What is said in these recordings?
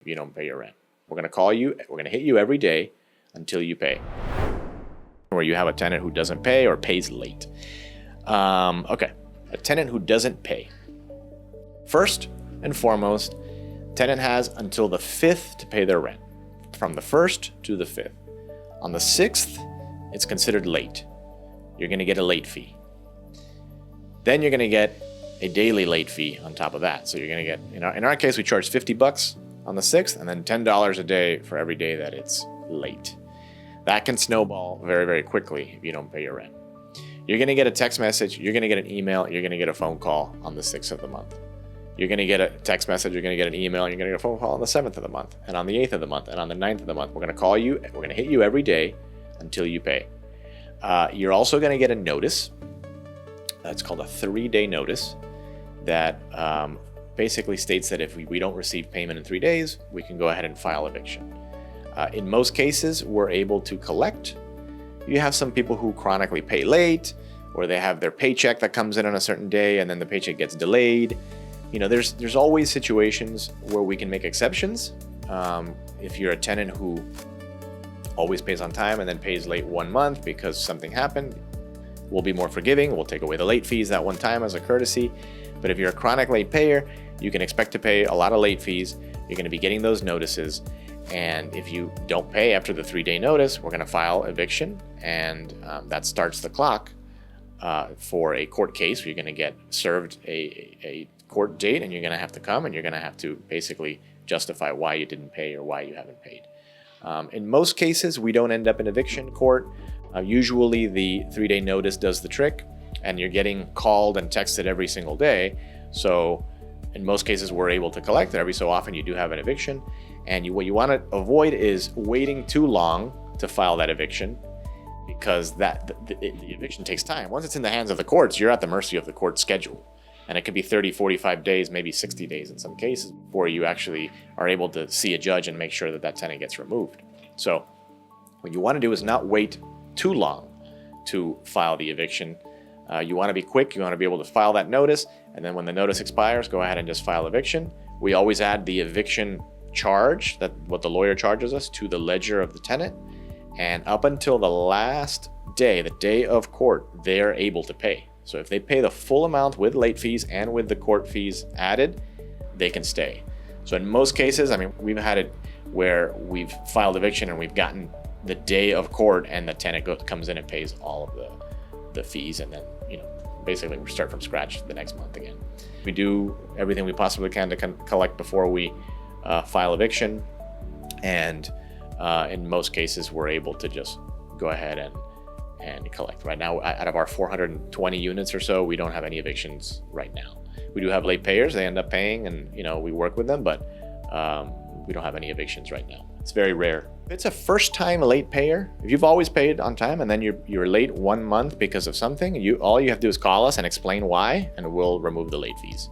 if you don't pay your rent. We're going to call you. We're going to hit you every day until you pay. Or you have a tenant who doesn't pay or pays late. Okay, a tenant who doesn't pay. First and foremost, tenant has until the 5th to pay their rent. From the 1st to the 5th. On the 6th, it's considered late. You're going to get a late fee. Then you're going to get a daily late fee on top of that. So you're going to get, in our case, we charge $50 on the 6th and then $10 a day for every day that it's late. That can snowball very, very quickly if you don't pay your rent. You're going to get a text message, you're going to get an email, you're going to get a phone call on the 6th of the month. You're going to get a text message, you're going to get an email, you're going to get a phone call on the 7th of the month, and on the 8th of the month, and on the 9th of the month. We're going to call you, we're going to hit you every day until you pay. You're also going to get a notice. That's called a 3-day notice that basically states that if we don't receive payment in 3 days, we can go ahead and file eviction. In most cases, we're able to collect. You have some people who chronically pay late, or they have their paycheck that comes in on a certain day and then the paycheck gets delayed. There's always situations where we can make exceptions. If you're a tenant who always pays on time and then pays late 1 month because something happened, we'll be more forgiving. We'll take away the late fees that one time as a courtesy. But if you're a chronic late payer, you can expect to pay a lot of late fees. You're going to be getting those notices. And if you don't pay after the 3-day notice, we're going to file eviction. And that starts the clock for a court case. You're going to get served a court date, and you're going to have to come, and you're going to have to basically justify why you didn't pay or why you haven't paid. In most cases, we don't end up in eviction court. Usually the 3-day notice does the trick, and you're getting called and texted every single day. So in most cases, we're able to collect. Every so often you do have an eviction, and what you want to avoid is waiting too long to file that eviction, because the eviction takes time. Once it's in the hands of the courts, you're at the mercy of the court schedule. And it could be 30, 45 days, maybe 60 days in some cases, before you actually are able to see a judge and make sure that that tenant gets removed. So what you want to do is not wait too long to file the eviction. You want to be quick. You want to be able to file that notice. And then when the notice expires, go ahead and just file eviction. We always add the eviction charge, that what the lawyer charges us, to the ledger of the tenant. And up until the last day, the day of court, they're able to pay. So if they pay the full amount with late fees and with the court fees added, they can stay. So in most cases, we've had it where we've filed eviction and we've gotten the day of court and the tenant comes in and pays all of the fees, and then basically we start from scratch the next month again. We do everything we possibly can to collect before we file eviction, and in most cases we're able to just go ahead and collect. Right now, out of our 420 units or so, we don't have any evictions right now. We do have late payers. They end up paying, and we work with them, but we don't have any evictions right now. It's very rare. If it's a first-time late payer, if you've always paid on time and then you're late 1 month because of something, all you have to do is call us and explain why, and we'll remove the late fees.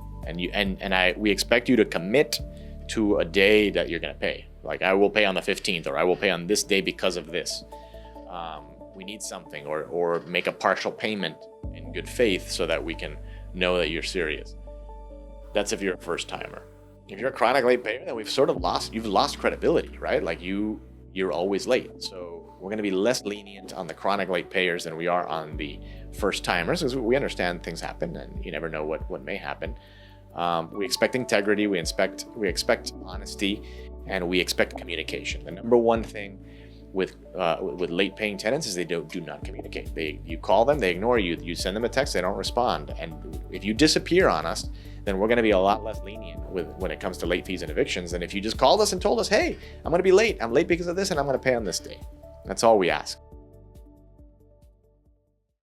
We expect you to commit to a day that you're going to pay. Like, I will pay on the 15th, or I will pay on this day because of this. We need something, or make a partial payment in good faith so that we can know that you're serious. That's if you're a first timer. If you're a chronic late payer, then you've lost credibility, right? Like you're always late. So we're going to be less lenient on the chronic late payers than we are on the first timers, because we understand things happen and you never know what may happen. We expect integrity, we expect honesty, and we expect communication. The number one thing with late paying tenants is they do not communicate. You call them, they ignore you. You send them a text, they don't respond. And if you disappear on us, then we're going to be a lot less lenient when it comes to late fees and evictions than if you just called us and told us, hey, I'm going to be late. I'm late because of this, and I'm going to pay on this day. That's all we ask.